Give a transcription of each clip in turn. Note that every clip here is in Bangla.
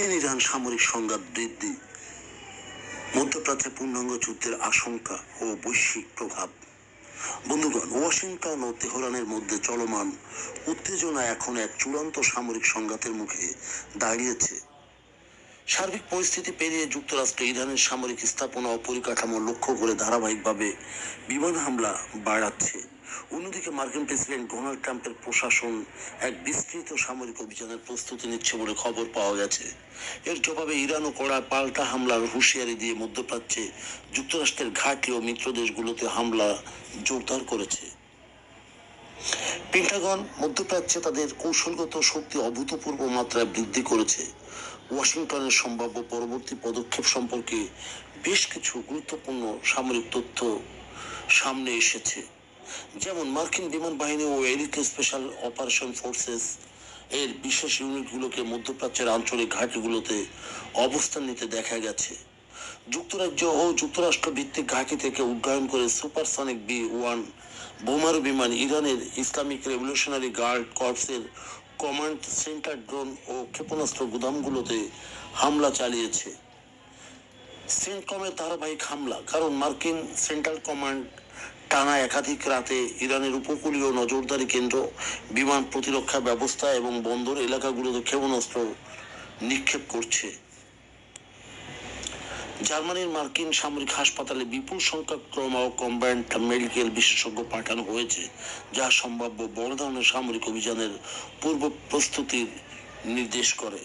ইরান সামরিক সংঘাত বৃদ্ধি, মধ্যপ্রাচ্যে পূর্ণাঙ্গ যুদ্ধের আশঙ্কা ও বৈশ্বিক প্রভাব। বন্ধুগণ, ওয়াশিংটন ও তেহরানের মধ্যে চলমান উত্তেজনা এখন এক চূড়ান্ত সামরিক সংঘাতের মুখে দাঁড়িয়েছে। সার্বিক পরিস্থিতি পেরিয়ে যুক্তরাষ্ট্র ইরানের সামরিক স্থাপনা ও পরিকাঠামো লক্ষ্য করে ধারাবাহিকভাবে বিমান হামলা বাড়াচ্ছে। অন্যদিকে মার্কিন প্রেসিডেন্ট ডোনাল্ড ট্রাম্পের প্রশাসন এক বিস্তৃত সামরিক অভিযানের প্রস্তুতি নিচ্ছে বলে খবর পাওয়া গেছে। এর জবাবে ইরানও কড়া পাল্টা হামলার হুঁশিয়ারি দিয়ে মধ্যপ্রাচ্যে যুক্তরাষ্ট্রের ঘাঁটি ও মিত্র দেশগুলোতে হামলা জোরদার করেছে। পেন্টাগন মধ্যপ্রাচ্যে তাদের কৌশলগত শক্তি অভূতপূর্ব মাত্রায় বৃদ্ধি করেছে। ওয়াশিংটনের সম্ভাব্য পরবর্তী পদক্ষেপ সম্পর্কে বেশ কিছু গুরুত্বপূর্ণ সামরিক তথ্য সামনে এসেছে। যেমন মার্কিন বিমান বাহিনী ও এলিট স্পেশাল অপারেশন ফোর্সেস এর বিশেষ ইউনিটগুলোকে মধ্যপ্রাচ্যের আঞ্চলিক ঘাঁটিগুলোতে অবস্থান নিতে দেখা গেছে। যুক্তরাজ্য ও যুক্তরাষ্ট্র ভিত্তিক ঘাঁটি থেকে উড্ডয়ন করে সুপারসনিক B-1 বোমারু বিমান ইরানের ইসলামিক রেভলিউশনারি গার্ড কর্পসের কমান্ড সেন্টার, ড্রোন ও ক্ষেপণাস্ত্র গুদামগুলোতে হামলা চালিয়েছে। সেন্টকমের ধারাবাহিক হামলা, কারণ মার্কিন সেন্ট্রাল কমান্ড টানা একাধিক রাতে ইরানের উপকূলীয় নজরদারি কেন্দ্র, বিমান প্রতিরক্ষা ব্যবস্থা এবং বন্দর এলাকাগুলোতে ক্ষেপণাস্ত্র নিক্ষেপ করছে। জার্মানির মার্কিন সামরিক হাসপাতালে বিপুল সংখ্যক ট্রমা ও কমব্যাট মেডিকেল বিশেষজ্ঞ পাঠানো হয়েছে, যা সম্ভাব্য বড় ধরনের সামরিক অভিযানের পূর্ব প্রস্তুতির নির্দেশ করে।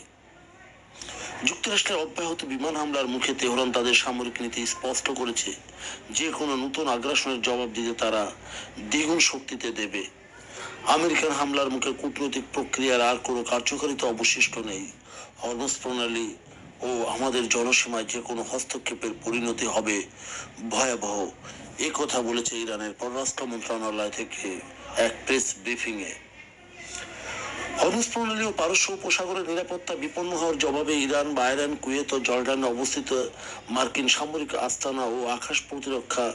যুক্তরাষ্ট্রের অব্যাহত বিমান হামলার মুখে তেহরান তাদের সামরিক নীতি স্পষ্ট করেছে। যে কোনো নতুন আগ্রাসনের জবাব দিতে তারা দ্বিগুণ শক্তিতে দেবে। আমেরিকান হামলার মুখে কূটনৈতিক প্রক্রিয়ার আর কোনো কার্যকারিতা অবশিষ্ট নেই। হরমুজ প্রণালী ও আমাদের জনসীমায় যে কোনো হস্তক্ষেপের পরিণতি হবে ভয়াবহ, এ কথা বলেছে ইরানের পররাষ্ট্র মন্ত্রণালয় থেকে এক প্রেস ব্রিফিংয়ে। হরমুজ প্রণালী ও পারস্য উপসাগরের নিরাপত্তা বিপন্ন হওয়ার জবাবে ইরান, বাহরাইন, কুয়েত ও জর্ডানে অবস্থিত মার্কিন সামরিক আস্তানা ও আকাশ প্রতিরক্ষা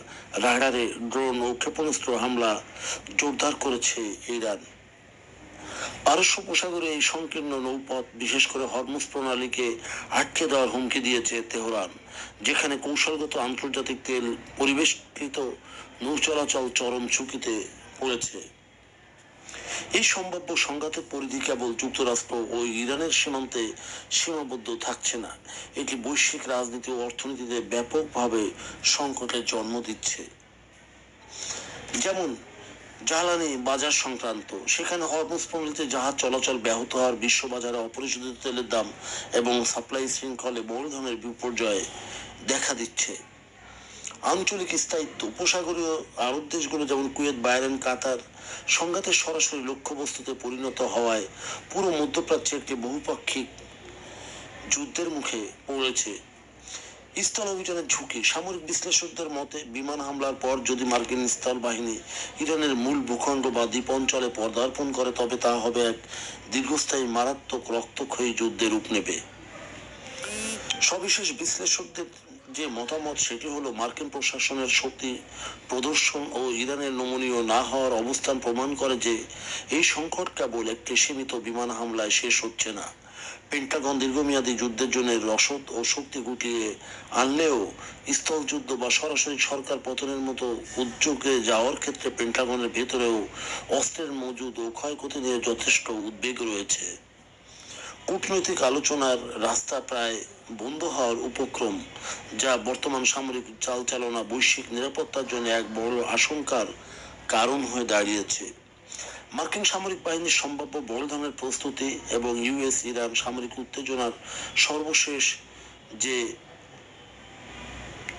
রাডারে ড্রোন ও ক্ষেপণাস্ত্র হামলা জোরদার করেছে ইরান। পারস্য উপসাগরে এই সংকীর্ণ নৌপথ, বিশেষ করে হরমুজ প্রণালীকে আটকে দেওয়ার হুমকি দিয়েছে তেহরান, যেখানে কৌশলগত আন্তর্জাতিক তেল পরিবেষ্টিত নৌ চলাচল চরম ঝুঁকিতে পড়েছে। এই সম্ভাব্য সংঘাতের পরিধি কেবল যুক্তরাষ্ট্র ও ইরানের সীমান্তে সীমাবদ্ধ থাকছে না, এটি বৈশ্বিক রাজনীতি ও অর্থনীতিতে ব্যাপকভাবে সংকটের জন্ম দিচ্ছে। যেমন জ্বালানি বাজার সংক্রান্ত, সেখানে হরমুজ প্রণালীতে জাহাজ চলাচল ব্যাহত হওয়ার বিশ্ববাজারে অপরিশোধিত তেলের দাম এবং সাপ্লাই শৃঙ্খলে বড় ধরনের বিপর্যয় দেখা দিচ্ছে। আঞ্চলিক স্থায়িত্ব, উপসাগরীয় আরব দেশগুলো যেমন কুয়েত, বাহরাইন, কাতার সংঘাতের সরাসরি লক্ষ্যবস্তুতে পরিণত হওয়ায় পুরো মধ্যপ্রাচ্যে একটি বহুপাক্ষিক যুদ্ধের মুখে পড়েছে। স্থল অভিযানের ঝুঁকি, সামরিক বিশ্লেষকদের মতে বিমান হামলার পর যদি মার্কিন স্থল বাহিনী ইরানের মূল ভূখণ্ড বা দ্বীপ অঞ্চলে পদার্পণ করে, তবে তা হবে এক দীর্ঘস্থায়ী মারাত্মক রক্তক্ষয়ী যুদ্ধের রূপ নেবে। সবিশেষ বিশ্লেষকদের যে মতামত, সেটি হলো মার্কিন প্রশাসনের শক্তি প্রদর্শন ও ইরানের নমনীয় না হওয়ার অবস্থান প্রমাণ করে যে এই সংকট কেবল একটি সীমিত বিমান হামলায় শেষ হচ্ছে না। পেন্টাগন দীর্ঘমেয়াদী যুদ্ধের জন্য রসদ ও শক্তি গুটিয়ে আনলেও স্থল যুদ্ধ বা সরাসরি সরকার পতনের মতো উদ্যোগে যাওয়ার ক্ষেত্রে পেন্টাগনের ভেতরেও অস্ত্রের মজুদ ও ক্ষয়ক্ষতি নিয়ে যথেষ্ট উদ্বেগ রয়েছে। কূটনৈতিক আলোচনার রাস্তা প্রায় বন্ধ হওয়ার উপক্রম, যা বর্তমান সামরিক চালচালনা বৈশ্বিক নিরাপত্তার জন্য এক বড় আশঙ্কার কারণ হয়ে দাঁড়িয়েছে। মার্কিন সামরিক বাহিনীর সম্ভাব্য বড় ধরনের প্রস্তুতি এবং ইউএস ইরান সামরিক উত্তেজনার সর্বশেষ যে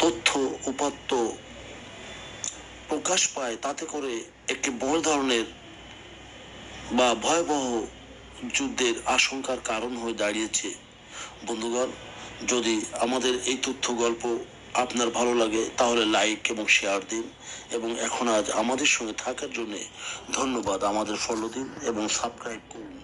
তথ্য উপাত্ত প্রকাশ পায়, তাতে করে একটি বড় ধরনের বা ভয়াবহ যুদ্ধের আশঙ্কার কারণ হয়ে দাঁড়িয়েছে। বন্ধুগণ, যদি আমাদের এই তথ্য গল্প আপনার ভালো লাগে তাহলে লাইক এবং শেয়ার দিন, এবং এখন আজ আমাদের সঙ্গে থাকার জন্য ধন্যবাদ। আমাদের ফলো দিন এবং সাবস্ক্রাইব করুন।